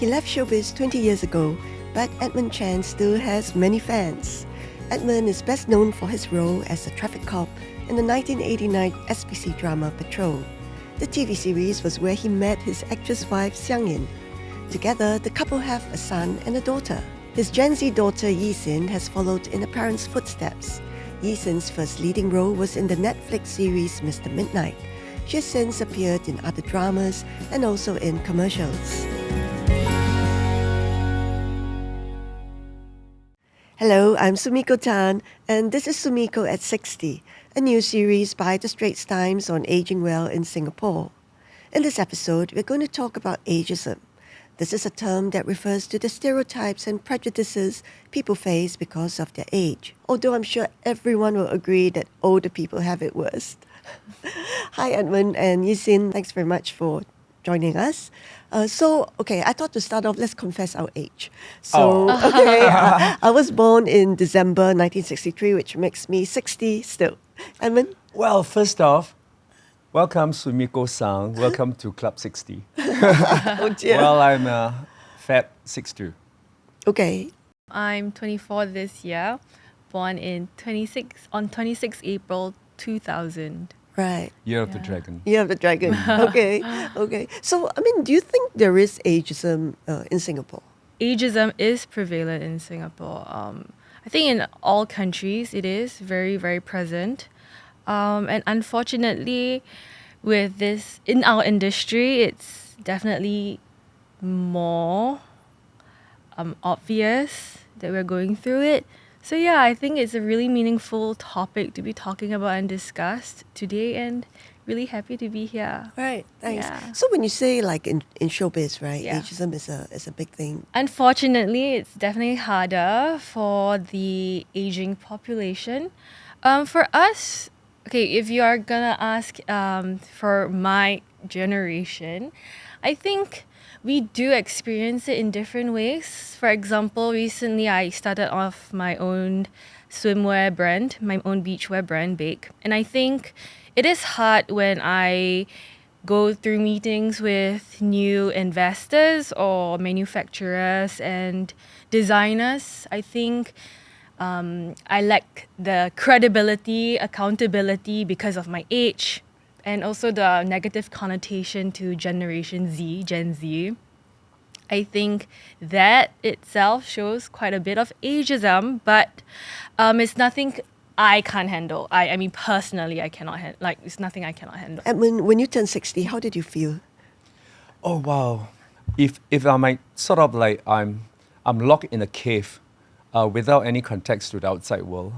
He left Showbiz 20 years ago, but Edmund Chen still has many fans. Edmund is best known for his role as a traffic cop in the 1989 SBC drama Patrol. The TV series was where he met his actress wife Xiang Yin. Together, the couple have a son and a daughter. His Gen Z daughter Yixin has followed in her parents' footsteps. Yixin's first leading role was in the Netflix series Mr. Midnight. She has since appeared in other dramas and also in commercials. Hello, I'm Sumiko At, and this is Sumiko at 60, a new series by the Straits Times on aging well in Singapore. In this episode, we're going to talk about ageism. This is a term that refers to the stereotypes and prejudices people face because of their age, although I'm sure everyone will agree that older people have it worse. Hi Edmund and Yixin, thanks very much for joining us. I thought to start off, let's confess our age. I was born in December 1963, which makes me 60 still. Edmund? Well, first off, welcome Sumiko-san. Welcome to Club 60. Oh dear. Well, I'm Feb 62. Okay. I'm 24 this year, born on 26 April 2000. Right. Year of the Dragon. Year of the Dragon. Okay. So, do you think there is ageism in Singapore? Ageism is prevalent in Singapore. I think in all countries it is very, very present. And unfortunately, with this, in our industry, it's definitely more obvious that we're going through it. So yeah, I think it's a really meaningful topic to be talking about and discussed today, and really happy to be here. Right, thanks. Yeah. So when you say like in showbiz, right, Yeah. ageism is a big thing. Unfortunately, it's definitely harder for the aging population. For us, okay, if you are gonna ask for my generation, I think we do experience it in different ways. For example, recently I started off my own swimwear brand, my own beachwear brand, Bake. And I think it is hard when I go through meetings with new investors or manufacturers and designers. I think I lack the credibility, accountability because of my age, and also the negative connotation to Generation Z, Gen Z. I think that itself shows quite a bit of ageism, but it's nothing I can't handle. I mean, personally, I cannot handle. It's nothing I cannot handle. Edmund, when you turned 60, how did you feel? Oh wow! If I might sort of like I'm locked in a cave, without any context to the outside world,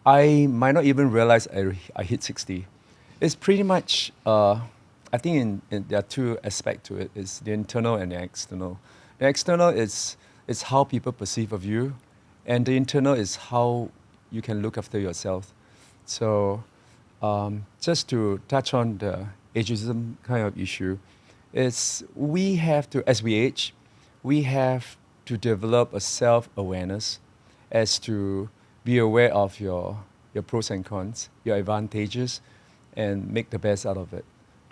I might not even realize I hit 60. It's pretty much, I think there are two aspects to it. It's the internal and the external. The external is how people perceive of you, and the internal is how you can look after yourself. So just to touch on the ageism kind of issue, is we have to, as we age, we have to develop a self-awareness as to be aware of your pros and cons, your advantages, and make the best out of it.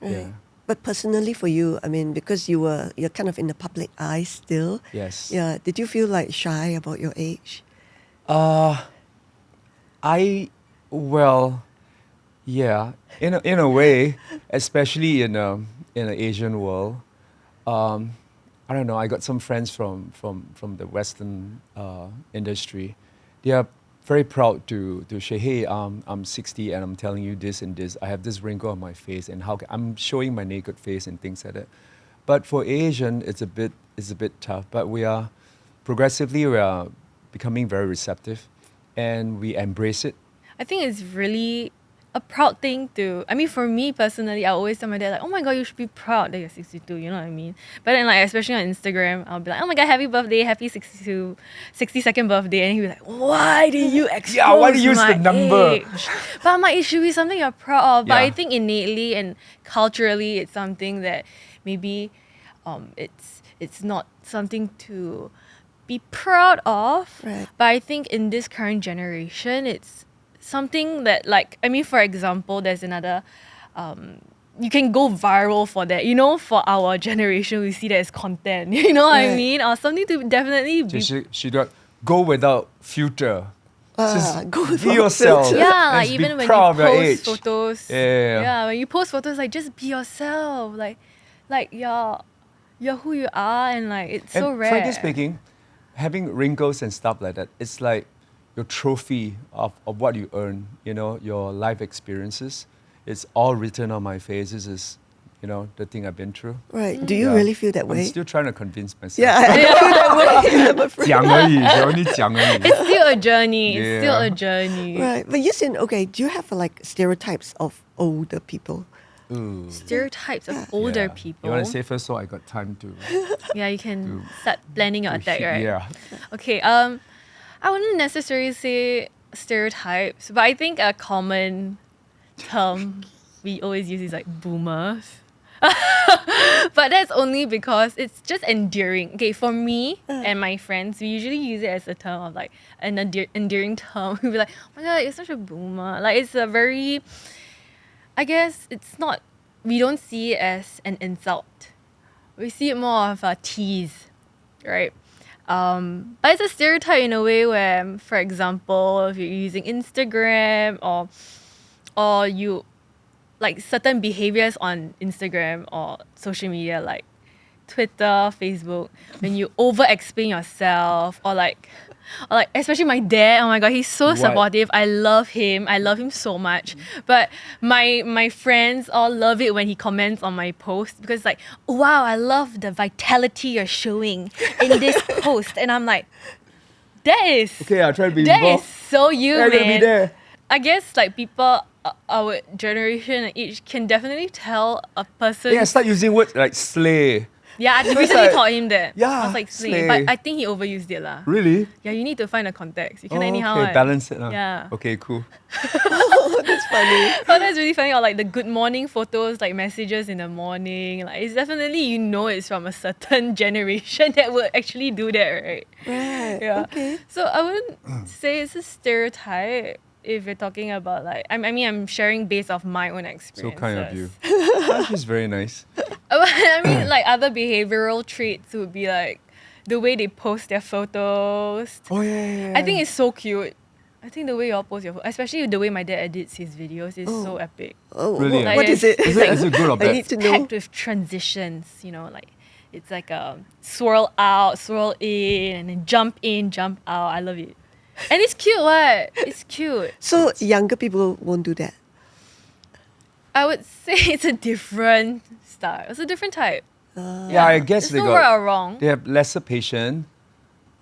Right. Yeah. But personally for you, because you're kind of in the public eye still. Yes. Yeah. Did you feel like shy about your age? In a way, especially in an Asian world. I don't know. I got some friends from the Western industry. They are very proud to say, hey, I'm 60 and I'm telling you this and this. I have this wrinkle on my face, and I'm showing my naked face and things like that. But for Asian, it's a bit tough. But we are becoming very receptive, and we embrace it. I think it's really a proud thing to, for me personally, I always tell my dad, like, oh my God, you should be proud that you're 62, you know what I mean? But then, especially on Instagram, I'll be like, oh my God, happy birthday, happy 62nd birthday. And he'll be like, why did you expose why do you use my the number? age? But I'm like, it should be something you're proud of. But Yeah. I think innately and culturally, it's something that maybe it's not something to be proud of. Right. But I think in this current generation, it's something that, for example, there's another you can go viral for that. You know, for our generation, we see that as content. You know what I Right. mean? Or something to definitely be. She got go without filter. Just go be without yourself. filter. Yeah, and like be even when you proud of your age. post photos. Yeah. when you post photos, like just be yourself. Like you're who you are, and like it's so And rare. frankly speaking, having wrinkles and stuff like that, it's like your trophy of what you earn, you know, your life experiences. It's all written on my face. This is, you know, the thing I've been through. Right. Do you Yeah. really feel that I'm way? still trying to convince myself. Yeah, I don't feel that way. I'm afraid. 讲而已, only 讲而已. It's still a journey. It's still Yeah. a journey. Right. But Yixin, okay, do you have like stereotypes of older people? Ooh. Stereotypes of older Yeah. people. You want to say first, so I got time to. Yeah, you can start planning your attack, right? Yeah. Okay. I wouldn't necessarily say stereotypes, but I think a common term we always use is like boomers. But that's only because it's just endearing. Okay, for me and my friends, we usually use it as a term of like an endearing term. We'll be like, oh my god, you're such a boomer. Like it's a very, I guess it's not, we don't see it as an insult. We see it more of a tease, right? But it's a stereotype in a way where, for example, if you're using Instagram or you like certain behaviors on Instagram or social media like Twitter, Facebook, when you over explain yourself or like especially my dad, oh my god, he's so What? supportive. I love him so much. But my friends all love it when he comments on my post because like, wow, I love the vitality you're showing in this post. And I'm like, that is Okay, I'll try to be that is involved. so you, I'm gonna be man. there. I guess like people our generation and age can definitely tell a person. Yeah, start using words like slay. Yeah, I So it's recently like- taught him that. Yeah, I was like, slay. slay. But I think he overused it lah. Really? Yeah, you need to find a context. You can Oh, anyhow. okay, balance it. Yeah. Okay, cool. Oh, that's funny. Oh, that's really funny. Or like the good morning photos, like messages in the morning. Like it's definitely, you know, it's from a certain generation that would actually do that, right? Right. Yeah. Okay. So I wouldn't say it's a stereotype if you're talking about like, I mean, I'm sharing based off my own So experience. kind of you. Oh, she's very nice. I mean, like other behavioral traits would be like the way they post their photos. Oh yeah. I think it's so cute. I think the way y'all post your photos, especially the way my dad edits his videos, is so epic. Oh, Really? what is it? Is it good or I bad? need to know. Packed with transitions, you know, like it's like a swirl out, swirl in, and then jump in, jump out. I love it. And it's cute, what? It's cute. So younger people won't do that. I would say it's a different style. It's a different type. Yeah, I guess It's they no got. right or wrong. They have lesser patience.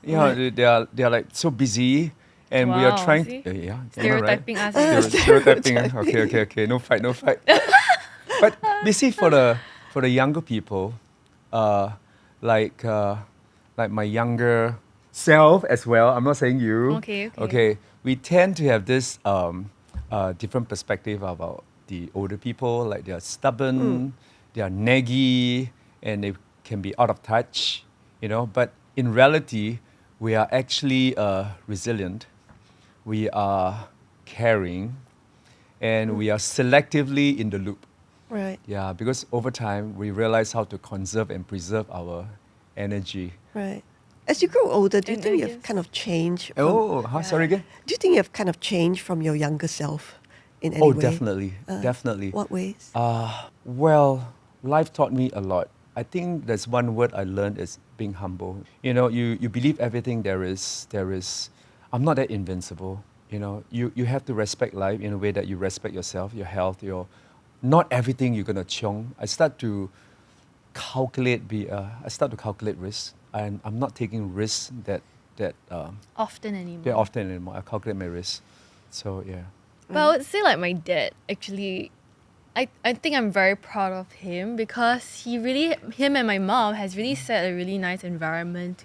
You know, Right. they are like so busy, and we are Wow, trying. see? Yeah, am I right? Stereotyping us. Stereotyping. Okay. No fight. But basically, for the younger people, like my younger self as well. I'm not saying you. Okay. Okay. We tend to have this different perspective about the older people. Like they are stubborn, they are naggy, and they can be out of touch. You know, but in reality, we are actually resilient. We are caring, and we are selectively in the loop. Right. Yeah, because over time we realize how to conserve and preserve our energy. Right. As you grow older, do you And think I you've guess- kind of changed? From, Oh, sorry again? Do you think you've kind of changed from your younger self in any Oh, way? definitely. What ways? Well, life taught me a lot. I think there's one word I learned is being humble. You know, you believe everything there is. I'm not that invincible. You know, you have to respect life in a way that you respect yourself, your health, not everything you're gonna chiong. I start to calculate risks, and I'm not taking risks that Often anymore. very often anymore. I calculate my risks. So yeah. But I would say like my dad actually, I think I'm very proud of him because him and my mom has really set a really nice environment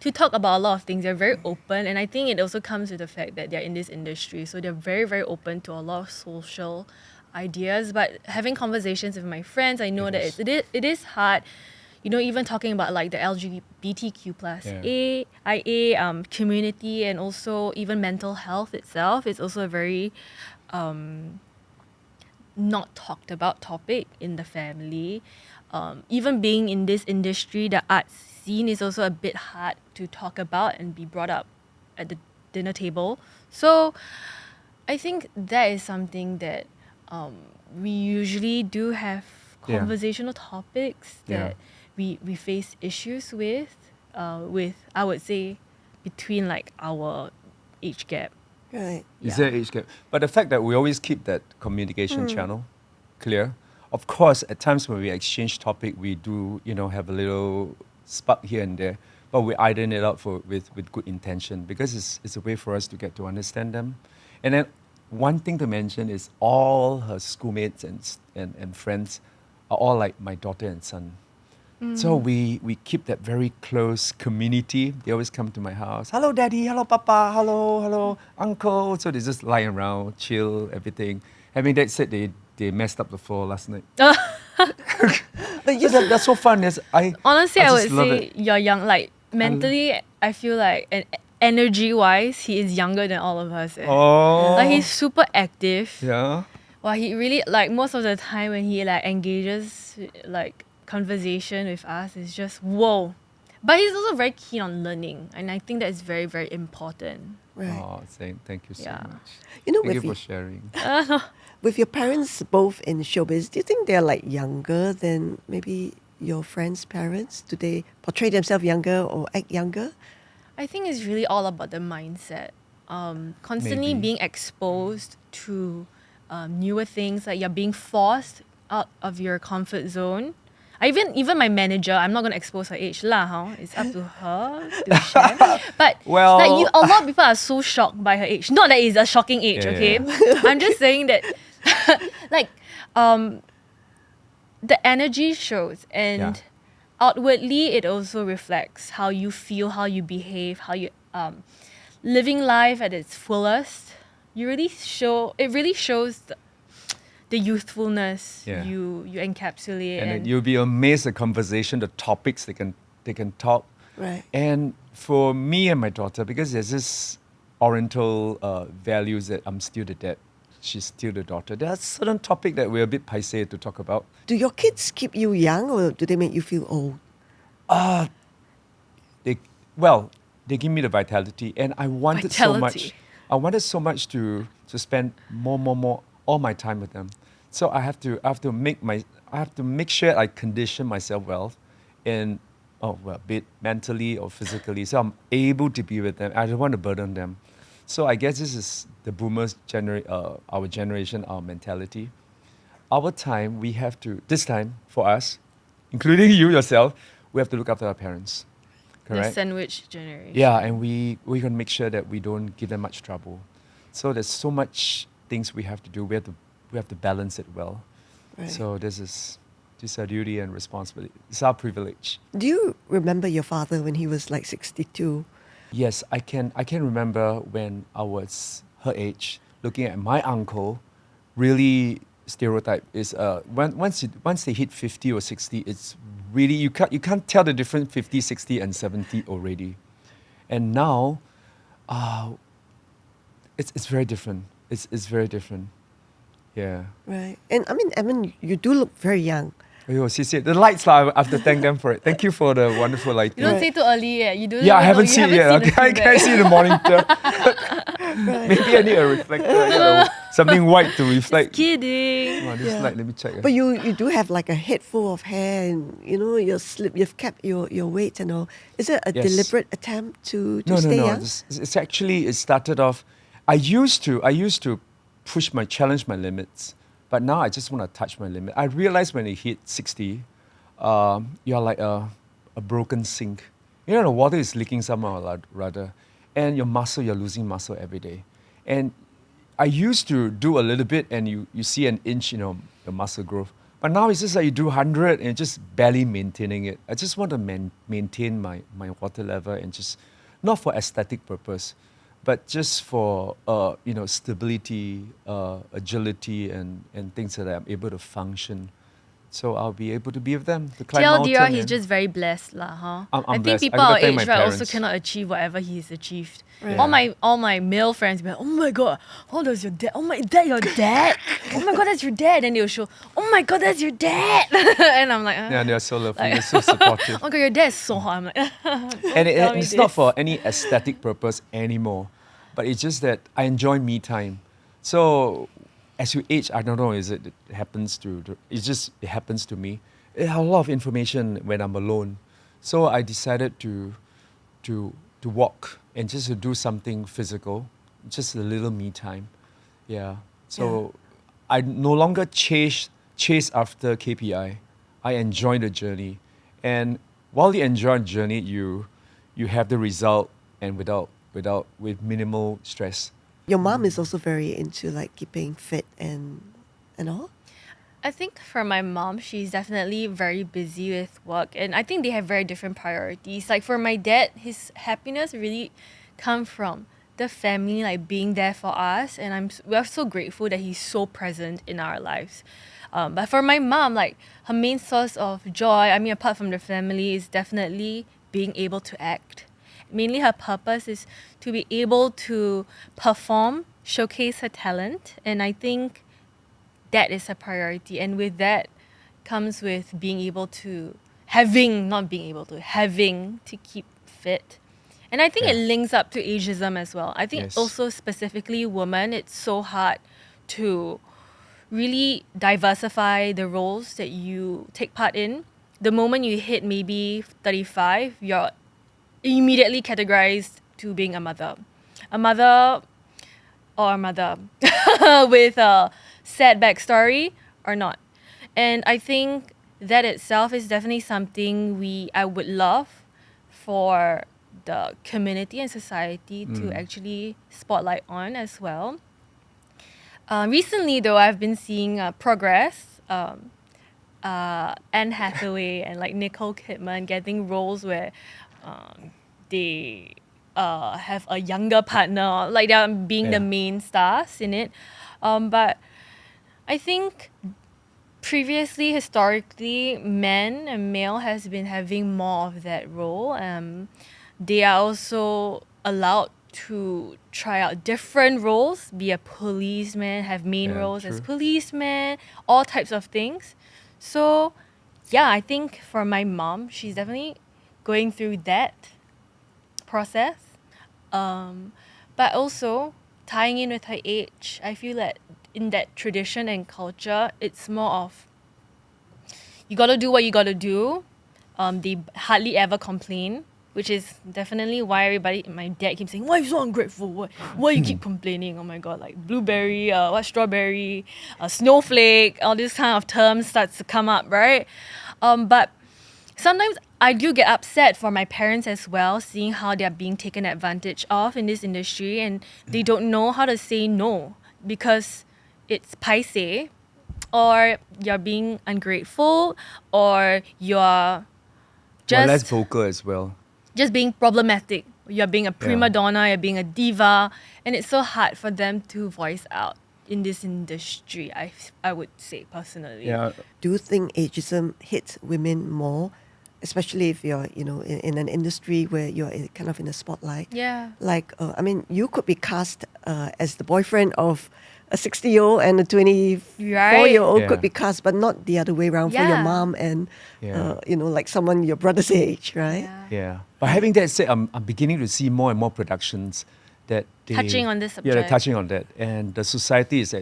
to talk about a lot of things. They're very open, and I think it also comes with the fact that they're in this industry, so they're very, very open to a lot of social ideas. But having conversations with my friends, I know that it is hard. You know, even talking about like the LGBTQ plus AIA community, and also even mental health itself is also a very not talked about topic in the family. Even being in this industry, the art scene is also a bit hard to talk about and be brought up at the dinner table. So I think that is something that we usually do have Yeah. conversational topics Yeah. that we face issues with I would say between like our age gap. Right. Is Yeah. there age gap? But the fact that we always keep that communication channel clear. Of course, at times when we exchange topic, we do, have a little spark here and there, but we iron it out with good intention because it's a way for us to get to understand them. And then one thing to mention is all her schoolmates and friends are all like my daughter and son. So we keep that very close community. They always come to my house. Hello, daddy. Hello, papa. Hello, uncle. So they just lie around, chill, everything. Having that said, they messed up the floor last night. But you That's so fun. Honestly, I just would love say it. you're young. Like mentally, I feel like energy-wise, he is younger than all of us. Oh, Like he's super active. yeah. Well, he really like most of the time when he like engages like conversation with us is just whoa. But he's also very keen on learning, and I think that is very very important. right. Oh, thank you so Yeah. much. You know, Thank you with for sharing. with your parents both in showbiz, do you think they're like younger than maybe your friends' parents? Do they portray themselves younger or act younger? I think it's really all about the mindset. Constantly Maybe. being exposed to newer things, like you're being forced out of your comfort zone. Even my manager, I'm not gonna expose her age lah, huh? It's up to her to share. But Well- like a lot of people are so shocked by her age. Not that it's a shocking age, Yeah, okay? yeah. I'm just saying that, like, the energy shows, and Yeah. outwardly it also reflects how you feel, how you behave, how you living life at its fullest. It really shows the youthfulness Yeah. you encapsulate, And and you'll be amazed at conversation, the topics they can talk. Right. And for me and my daughter, because there's this oriental values that I'm still the dad, she's still the daughter. There are certain topic that we're a bit passe to talk about. Do your kids keep you young or do they make you feel old? They give me the vitality, and I wanted Vitality. so much to spend more all my time with them. So I have to make sure I condition myself well, in be it mentally or physically, so I'm able to be with them. I don't want to burden them. So I guess this is the boomers our generation, our mentality. Our time, this time for us, including you yourself, we have to look after our parents. the Correct? sandwich generation. Yeah, and we're going to make sure that we don't give them much trouble. So there's so much things we have to do. We have to balance it well. Right. So this is our duty and responsibility. It's our privilege. Do you remember your father when he was like 62? Yes, I can remember when I was her age, looking at my uncle. Really, stereotype is once they hit 50 or 60, it's really you can't tell the difference 50, 60, and 70 already. And now, it's very different. It's very different. Yeah. Right. And I mean, Evan, you do look very young. Oh, the lights lah. I have to thank them for it. Thank you for the wonderful lighting. You don't say too early yet. You do. Yeah, I haven't seen it yet. the I can't see the monitor. Maybe I need a reflector. Something white to reflect. Kidding. Oh, this Yeah. light, let me check. But you do have like a head full of hair and you've kept your weight and all. Is it a Yes. deliberate attempt to No. stay young? It's actually, it started off, I used to challenge my limits, but now I just want to touch my limit. I realized when it hit 60, you're like a broken sink. The water is leaking somehow or rather, and you're losing muscle every day. And I used to do a little bit and you see an inch, your muscle growth. But now it's just like you do 100 and just barely maintaining it. I just want to maintain my water level and just, not for aesthetic purpose, but just for stability, agility, and things that I'm able to function. So I'll be able to be with them to climb TLDR, mountain. he's and- just very blessed, lah, huh? I'm I think blessed. I people gotta our thank my age, right, also parents. cannot achieve whatever he's achieved. Right. All my male friends be like, oh my god, how does your dad? Oh my, is that your dad? Oh my god, that's your dad. And they'll show, oh my god, that's your dad. And I'm like, Yeah, they're so lovely. They're so supportive. oh my god, your dad's so hot. I'm like, And tell me it's not this. for any aesthetic purpose anymore, but it's just that I enjoy me time. So as you age, I don't know, it happens it happens to me. I have a lot of information when I'm alone. So I decided to walk and just to do something physical, just a little me time. Yeah. So I no longer chase after KPI. I enjoy the journey. And while you enjoy the journey, you have the result and with minimal stress. Your mom is also very into like keeping fit and all. I think for my mom, she's definitely very busy with work, and I think they have very different priorities. Like for my dad, his happiness really comes from the family, like being there for us, and we're so grateful that he's so present in our lives. But for my mom, like her main source of joy, I mean, apart from the family, is definitely being able to act. Mainly, her purpose is to be able to perform, showcase her talent, and I think that is a priority. And with that comes with having to keep fit. And I think it links up to ageism as well. I think Yes. also specifically women, it's so hard to really diversify the roles that you take part in. The moment you hit maybe 35, you're immediately categorized to being a mother. A mother with a sad backstory or not. And I think that itself is definitely something I would love for the community and society to actually spotlight on as well. Recently, though, I've been seeing progress. Anne Hathaway and like Nicole Kidman getting roles where they have a younger partner, like they're being the main stars in it. But I think previously, historically, men and male has been having more of that role. They are also allowed to try out different roles, be a policeman, have main roles as true. policemen, all types of things. So, yeah, I think for my mom, she's definitely going through that process. But also, tying in with her age, I feel that in that tradition and culture, it's more of you gotta do what you gotta do. They hardly ever complain, which is definitely why my dad keeps saying, why are you so ungrateful? Why you keep complaining? Oh my god, like blueberry, strawberry, snowflake, all these kind of terms starts to come up, right? But sometimes I do get upset for my parents as well, seeing how they're being taken advantage of in this industry and they don't know how to say no because it's paise, or you're being ungrateful, or you're Or less just vocal as well. being problematic. You're being a prima Yeah. donna, you're being a diva, and it's so hard for them to voice out in this industry, I would say personally. Yeah. Do you think ageism hits women more, especially if you're, in an industry where you're kind of in the spotlight? Yeah. Like, you could be cast as the boyfriend of a 60-year-old and a 24-year-old Right. could Yeah. be cast, but not the other way around for your Yeah. mom and, Yeah. like someone your brother's age, right? Yeah. But having that said, I'm beginning to see more and more productions that Touching on this Yeah, they're subject. touching on that. And the society is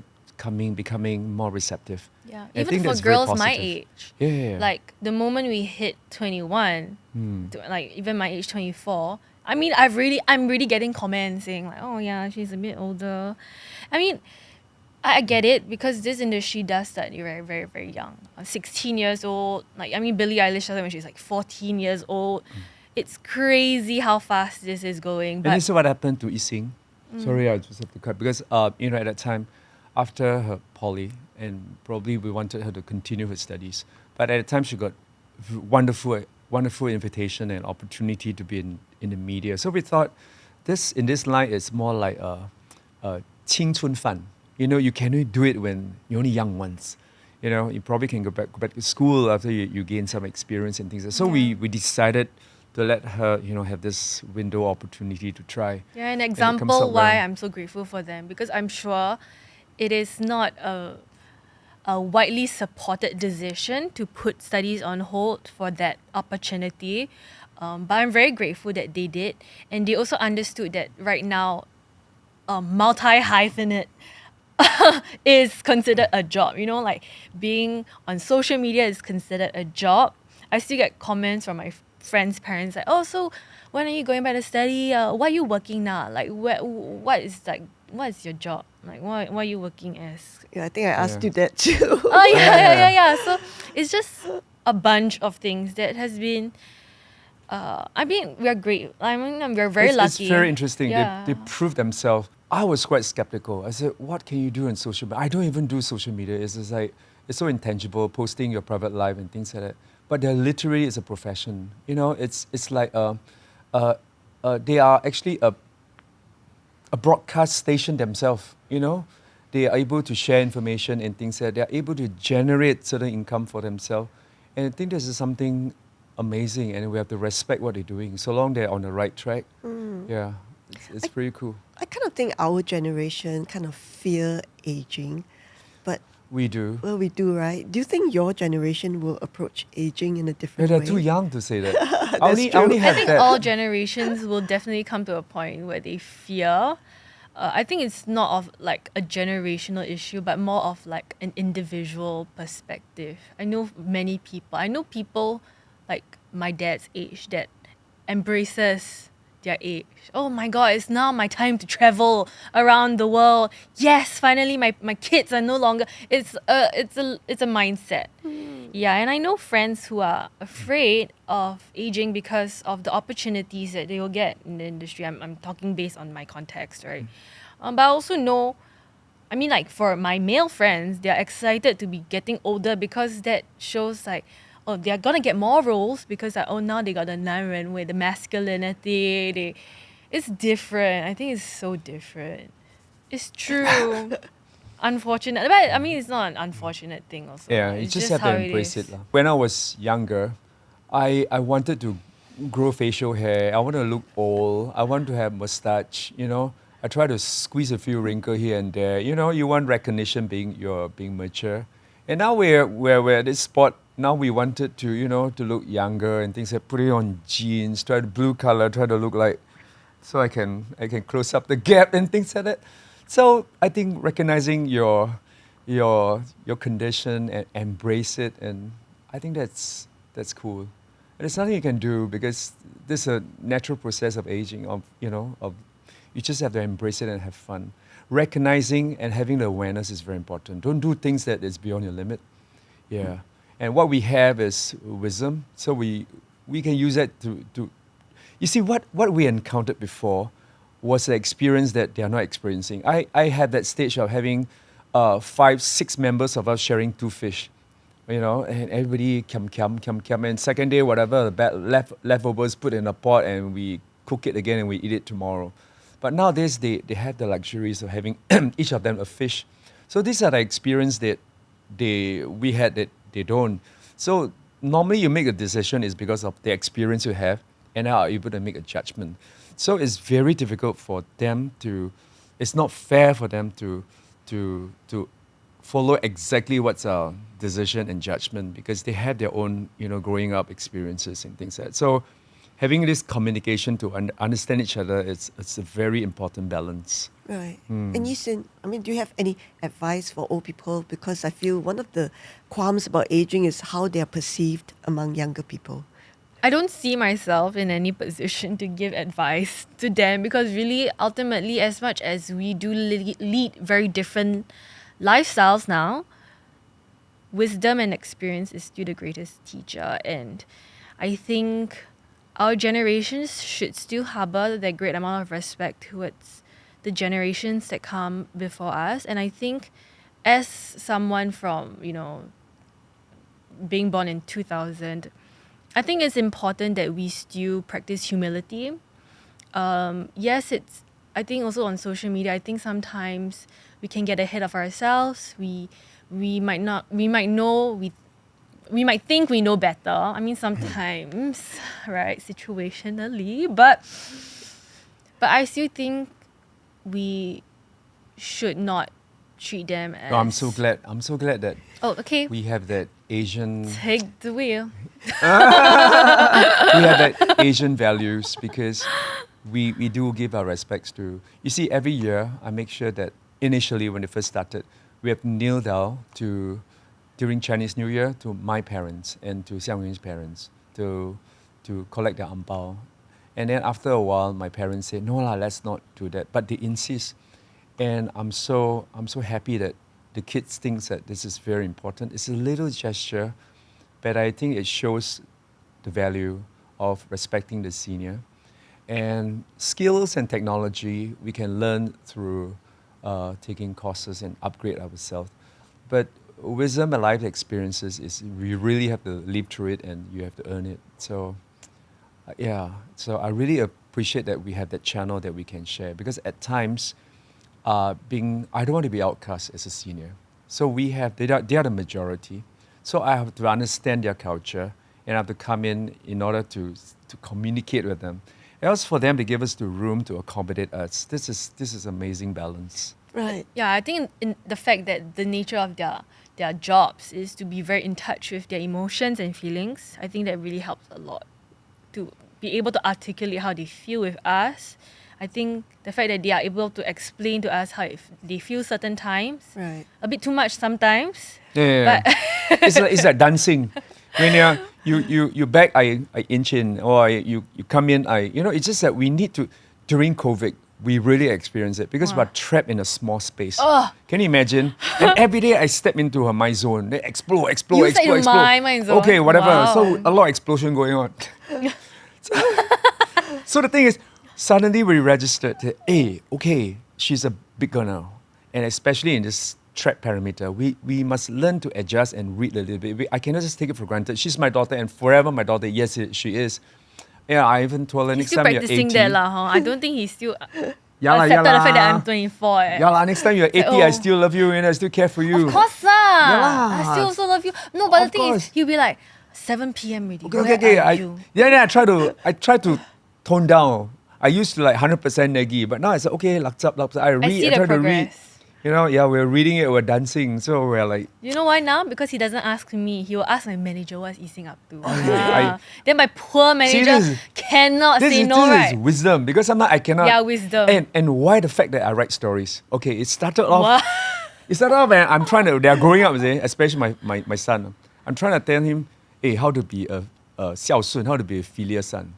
becoming more receptive. Yeah, I even think for that's very girls my positive. age. Yeah. Like the moment we hit 21, Hmm. like even my age 24, I mean, I'm really getting comments saying like, oh yeah, she's a bit older. I mean, I get it because this industry does start very, very, very young. 16 years old. Like, I mean, Billie Eilish started when she was like 14 years old. It's crazy how fast this is going. And But this is what happened to Yixin. Sorry, I just have to cut because at that time, after her poly, and probably we wanted her to continue her studies, but at the time she got wonderful invitation and opportunity to be in the media. So we thought in this line it's more like a 青春饭. You can only do it when you're only young once. You probably can go back to school after you gain some experience and things. So we decided to let her, have this window opportunity to try. Yeah, an And it comes example out why well. I'm so grateful for them, because I'm sure it is not a widely supported decision to put studies on hold for that opportunity. But I'm very grateful that they did. And they also understood that right now, multi-hyphenate is considered a job. Like being on social media is considered a job. I still get comments from my friends' parents like, "Oh, so when are you going back to study? What are you working now? Like, what is your job? Like, what are you working as?" Yeah, I think I asked Yeah. you that too. Oh Yeah. yeah. So it's just a bunch of things that has been. I mean, we are great. I mean, we're very It's lucky. very interesting. Yeah. They proved themselves. I was quite skeptical. I said, what can you do in social media? I don't even do social media. It's just like, it's so intangible, posting your private life and things like that. But they're literally, it's a profession. It's like, they are actually a broadcast station themselves, They are able to share information and things like that. They are able to generate certain income for themselves. And I think this is something amazing, and we have to respect what they're doing, so long they're on the right track. Yeah, it's pretty cool. I kind of think our generation kind of fear aging, but We do. well, we do, right? Do you think your generation will approach aging in a Yeah, different they're way? too young to say that. I That's only true. have I think that. all generations will definitely come to a point where they fear. I think it's not of like a generational issue, but more of like an individual perspective. I know many people. I know people like my dad's age that embraces their age. Oh my god, it's now my time to travel around the world. Yes, finally my kids are no longer. It's a mindset. Yeah, and I know friends who are afraid of aging because of the opportunities that they will get in the industry. I'm talking based on my context, right? But I also know, I mean, like for my male friends, they're excited to be getting older because that shows like, oh, they're gonna get more roles because like, oh, now they got the 男人味, the masculinity. It's different. I think it's so different. It's true. Unfortunate, but I mean, it's not an unfortunate thing. Also, Yeah, you it's just just have to how it embrace is. it. When I was younger, I wanted to grow facial hair. I want to look old. I want to have mustache. I try to squeeze a few wrinkles here and there. You want recognition you're being mature. And now we're at this spot. Now we wanted to look younger and things like putting on jeans, try to blue color, try to look like so I can close up the gap and things like that. So I think recognizing your condition and embrace it, and I think that's cool. And there's nothing you can do because this is a natural process of aging. You just have to embrace it and have fun. Recognizing and having the awareness is very important. Don't do things that is beyond your limit. Yeah. And what we have is wisdom, so we can use that to you see, what we encountered before was an experience that they are not experiencing. I had that stage of having 5, 6 members of us sharing 2 fish, and everybody kiam. And second day, whatever, the leftovers put in a pot and we cook it again and we eat it tomorrow. But nowadays, they have the luxuries of having each of them a fish. So these are the experience that we had that they don't. So normally you make a decision is because of the experience you have and are able to make a judgment. So it's very difficult for them it's not fair for them to follow exactly what's our decision and judgment because they have their own, growing up experiences and things like that. So having this communication to understand each other, it's a very important balance. Right. And Yixin, I mean, do you have any advice for old people? Because I feel one of the qualms about aging is how they are perceived among younger people. I don't see myself in any position to give advice to them because really, ultimately, as much as we do lead very different lifestyles now, wisdom and experience is still the greatest teacher. And I think our generations should still harbor that great amount of respect towards the generations that come before us. And I think as someone from, being born in 2000, I think it's important that we still practice humility. Yes, I think also on social media, I think sometimes we can get ahead of ourselves. We we might think we know better. I mean, sometimes, right, situationally, but I still think we should not treat them as. No, I'm so glad that Oh, okay. we have that Asian Take the wheel. we have that Asian values because we do give our respects to. You see, every year I make sure that initially when it first started, we have kneeled down to during Chinese New Year to my parents and to Xiang Yun's parents to collect their ampao. And then after a while, my parents said, "No lah, let's not do that." But they insist, and I'm so happy that the kids think that this is very important. It's a little gesture, but I think it shows the value of respecting the senior. And skills and technology we can learn through taking courses and upgrade ourselves. But wisdom and life experiences is you really have to live through it and you have to earn it. So so I really appreciate that we have that channel that we can share, because at times I don't want to be outcast as a senior. So they are the majority. So I have to understand their culture and I have to come in order to communicate with them. And also for them to give us the room to accommodate us. This is amazing balance. Right. Yeah, I think in the fact that the nature of their jobs is to be very in touch with their emotions and feelings, I think that really helps a lot to be able to articulate how they feel with us. I think the fact that they are able to explain to us how they feel certain times, Right. a bit too much sometimes. Yeah. But it's like dancing. When you back, I inch in, or you come in, it's just that we need to, during COVID, we really experience it because Wow. we're trapped in a small space. Ugh. Can you imagine? And every day I step into my zone. They explode. You step into my zone? Okay, whatever. Wow. So a lot of explosion going on. So the thing is, suddenly we registered that, hey, okay, she's a big girl now. And especially in this track parameter, we must learn to adjust and read a little bit. I cannot just take it for granted. She's my daughter and forever my daughter. Yes, she is. Yeah, I even told her he's next still time you're 80. practicing that lah, huh? I don't think he's still Yeah lah, accepted the fact that lah. I'm 24. Yeah lah, next time you're 80, oh. I still love you and I still care for you. Of course lah. lah. I still also love you. No, but Of the thing course. is, he'll be like, 7 p.m. already. Okay, Where okay. are you? I try to tone down. I used to like 100% neggy, but now I said, okay, lapse up. I read, see I the try to read. progress. We're reading it, we're dancing, so we're like, You know why now? Because he doesn't ask me. He will ask my manager what's Yixin up to. yeah, Then my poor manager this is- cannot say this no, is right? wisdom, because sometimes I cannot. Yeah, wisdom. And why the fact that I write stories? Okay, it started off. What? It started off when they're growing up, especially my son. I'm trying to tell him, hey, how to be a 孝顺, how to be a filial son.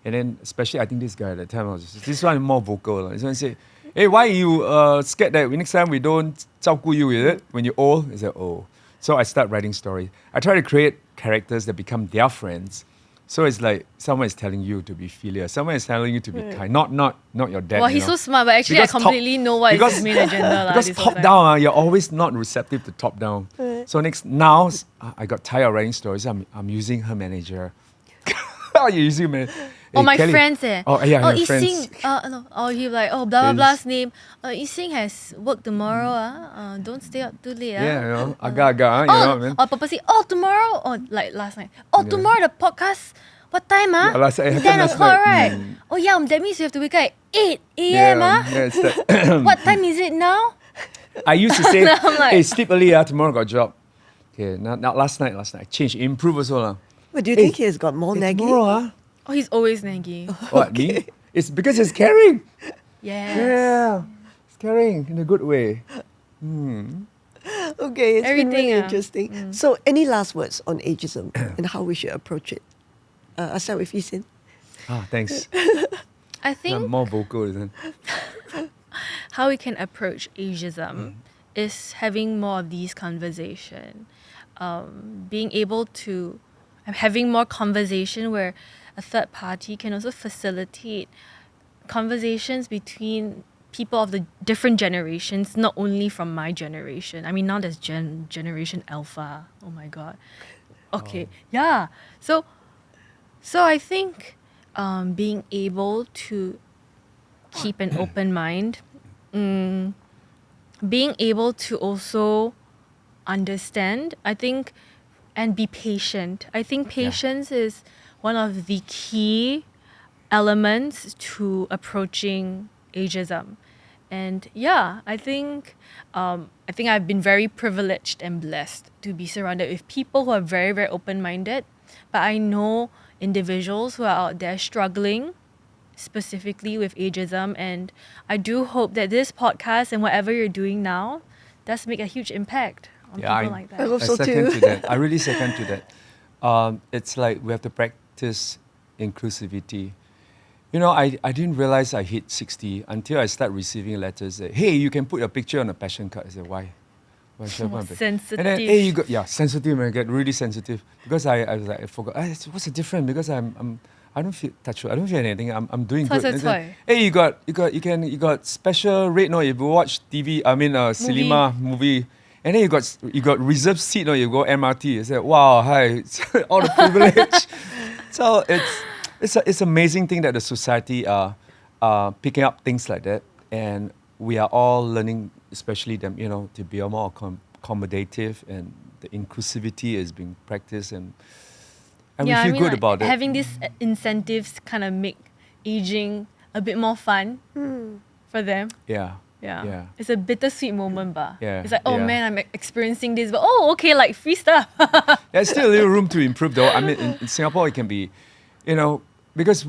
And then, especially, I think this guy at the time, this one more vocal. This one say, hey, why you scared that next time we don't 照顾 you, is it? When you're old? He said, oh. So I start writing stories. I try to create characters that become their friends. So it's like someone is telling you to be filial. Someone is telling you to be kind. Not your dad. Well, he's so smart, but actually Because I completely know what is his main agenda. Because this whole top time. down, you're always not receptive to top down. So now I got tired of writing stories. I'm using her manager. How are you using her manager? Oh, Hey, my Kelly. friends eh. Oh, yeah, your Yixin, friends. no. Oh, he like, oh, blah, blah, blah's name. Yixin has work tomorrow, don't stay up too late. Yeah, agak-agak, you know what I mean? Or purposely, tomorrow, or like last night. Tomorrow the podcast, what time, Yeah, last night, it 10 happened last o'clock, night. right? Oh, yeah, that means you have to wake up at 8 a.m., it's that. What time is it now? I used to say, I'm like- hey, sleep early, tomorrow got job. Okay, now last night, I changed, improve also. lah. But do you think he has got more Hey, naggy? tomorrow, Oh, he's always naggy. What, me? It's because it's caring. Yes. Yeah, it's caring in a good way. Okay, it's been really Everything, interesting. So, any last words on ageism and how we should approach it? I'll start with Yixin. Thanks. I I'm think more vocal, isn't how we can approach ageism is having more of these conversations, being able to having more conversation where a third party can also facilitate conversations between people of the different generations, not only from my generation. I mean, now there's generation alpha. Oh my god. Okay, yeah. So I think being able to keep an open mind, being able to also understand. I think, and be patient. I think patience is one of the key elements to approaching ageism. And yeah, I think I've been very privileged and blessed to be surrounded with people who are very, very open-minded. But I know individuals who are out there struggling specifically with ageism, and I do hope that this podcast and whatever you're doing now does make a huge impact on people like that. I hope I so second too. to that. I really second to that. It's like we have to practice inclusivity. You know, I didn't realize I hit 60 until I start receiving letters that, hey, you can put your picture on a passion card. I said, why? Why should I put my picture? Sensitive. And then, hey, you got, sensitive, I get really sensitive. Because I was like, I forgot, what's the difference? Because I don't feel touch wood, I don't feel anything. I'm doing good. And then, hey, you got special rate, no, if you watch TV, cinema movie. And then you got reserved seat, no, you go MRT. I said, wow, hi, all the privilege. So it's an amazing thing that the society are picking up things like that, and we are all learning, especially them, to be more accommodative, and the inclusivity is being practiced, and we feel good about it. Having these incentives kind of make aging a bit more fun for them. Yeah. It's a bittersweet moment, but it's like, man, I'm experiencing this, but okay, like free stuff. There's still a little room to improve, though. I mean, in Singapore, it can be, because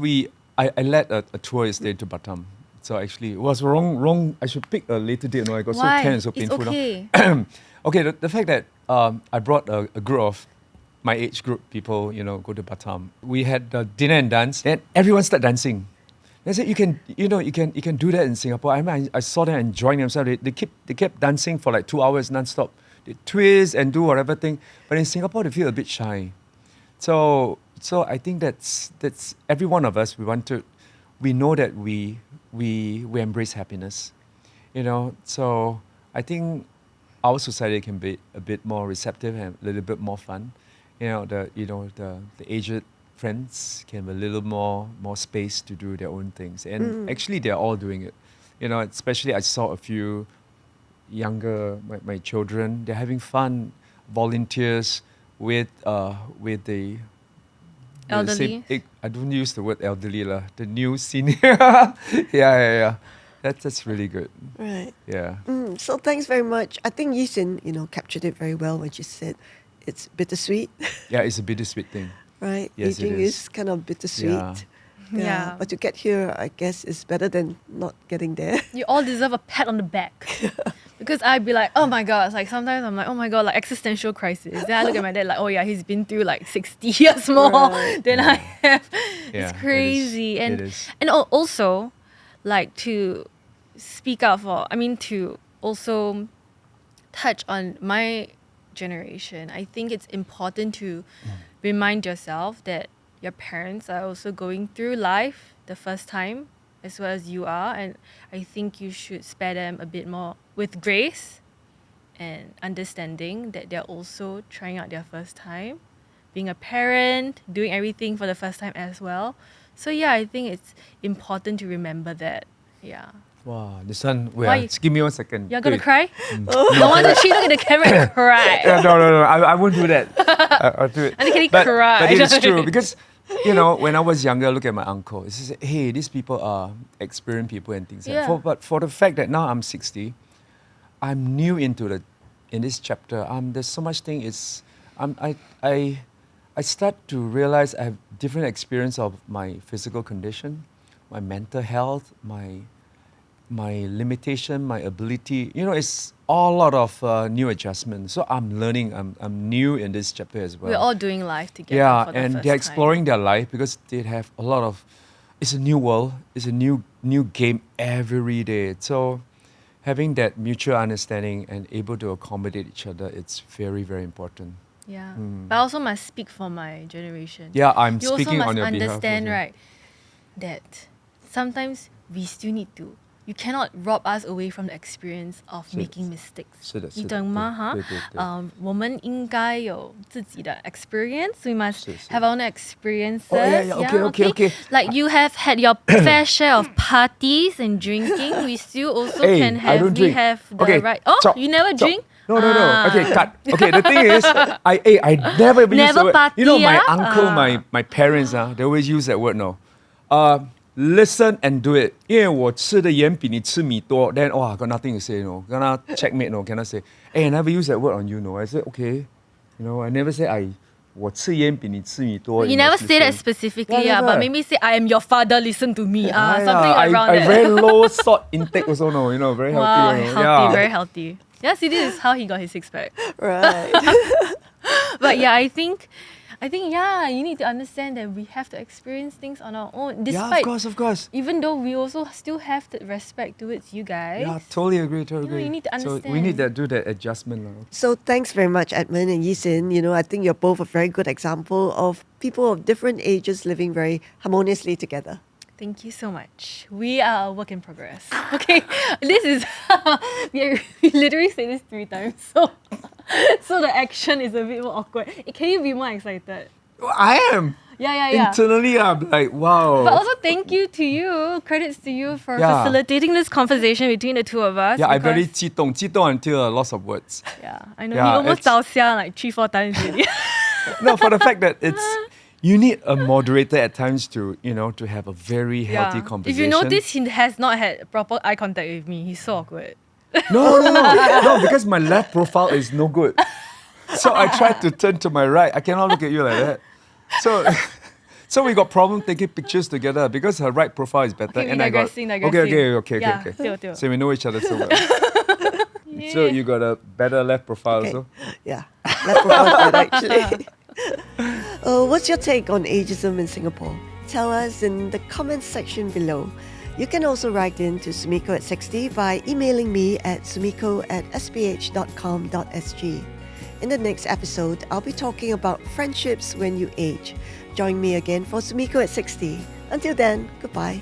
I led a tour yesterday to Batam. So actually, it was wrong. I should pick a later date. No, I got Why? so tan and so It's painful. okay. Now. Okay, the fact that I brought a group of my age group people, go to Batam. We had dinner and dance, and everyone started dancing. They said you can do that in Singapore. I mean, I saw them enjoying themselves. They kept dancing for like 2 hours non-stop. They twist and do whatever thing. But in Singapore, they feel a bit shy. So I think that's every one of us. We know that we embrace happiness, So I think our society can be a bit more receptive and a little bit more fun. The aged friends can have a little more space to do their own things, and actually they're all doing it. Especially I saw a few younger my children. They're having fun, volunteers with the Elderly. I don't use the word elderly lah. The new senior. yeah. That's really good. Right. Yeah. So thanks very much. I think Yixin, captured it very well when she said it's bittersweet. Yeah, it's a bittersweet thing. Right? Yes, it Aging is. is kind of bittersweet. Yeah. But to get here, I guess, is better than not getting there. You all deserve a pat on the back. Because I'd be like, oh my God. It's like sometimes I'm like, oh my God, like existential crisis. Then I look at my dad like, oh yeah, he's been through like 60 years more than I have. Yeah, It's crazy. it is. And also, like to speak out to also touch on my generation. I think it's important to remind yourself that your parents are also going through life the first time as well as you are, and I think you should spare them a bit more with grace and understanding that they're also trying out their first time, being a parent, doing everything for the first time as well. So yeah, I think it's important to remember that. Yeah. Wow, this one. Why? Just give me 1 second. You're gonna Wait. cry? No one to look at the camera and cry. No. I won't do that. I'll do it. And can he but cry? it is true because, when I was younger, look at my uncle. It's just, hey, these people are experienced people and things. Yeah. But for the fact that now I'm 60, I'm new in this chapter. There's so much thing. I start to realize I have different experience of my physical condition, my mental health, my limitation, my ability. It's a lot of new adjustments. So I'm learning. I'm new in this chapter as well. We're all doing life together. Yeah, for the and first they're exploring their life because they have a lot of. It's a new world. It's a new game every day. So having that mutual understanding and able to accommodate each other, it's very, very important. Yeah, but I also must speak for my generation. Yeah, I'm You speaking also on your must behalf. understand, also. right, that sometimes we still need to. You cannot rob us away from the experience of 是的， making mistakes. 是的，你懂吗？哈，我们应该有自己的 experience. We must 是，是。 have our own experiences. Oh, yeah, okay. Like you have had your fair share of parties and drinking. We still also Hey, can I have. don't We drink. have the Okay, right. Oh, stop, you never stop. drink? No. Okay, cut. Okay, the thing is, I never even use Never the word. You know, my party, uncle, my parents, they always use that word. No, listen and do it. 因为我吃的盐比你吃米多 then I got nothing to say. No, gonna checkmate. No, cannot say. Hey, I never use that word on you. No, I said okay. You know, I never say I. 我吃盐比你吃米多 You never say that specifically, Yeah, but never. maybe say I am your father, listen to me. Something I around I that. very low salt intake also. No, you know, very healthy. Wow, you know. healthy, Yeah. very healthy. Yeah, see, this is how he got his six pack. Right. But yeah, I think yeah, you need to understand that we have to experience things on our own. Yeah, Despite, of course. even though we also still have the respect towards you guys. Yeah, totally agree. you need to So we need understand. to do that adjustment. So thanks very much, Edmund and Yixin. You know, I think you're both a very good example of people of different ages living very harmoniously together. Thank you so much. We are a work in progress. Okay, this is we literally say this 3 times, so the action is a bit more awkward. Can you be more excited? I am. Yeah. Internally, I'm like, wow. But also thank you to you, credits to you for Yeah. facilitating this conversation between the two of us. Yeah, I very because- 激动 until lots of words. Yeah, I know. Yeah, you almost it's- 着香 like 3-4 times already. No, for the fact that you need a moderator at times to, to have a very healthy If conversation. you notice, he has not had proper eye contact with me. He's so awkward. No, because my left profile is no good. So I tried to turn to my right. I cannot look at you like that. So we got problem taking pictures together because her right profile is better. Okay, and I got digressing. Okay. Yeah, tio. So we know each other so well. So you got a better left profile Okay. also. Yeah, that's good actually. What's your take on ageism in Singapore? Tell us in the comments section below. You can also write in to Sumiko at 60 by emailing me at sumiko@sph.com.sg. In the next episode, I'll be talking about friendships when you age. Join me again for Sumiko at 60. Until then, goodbye.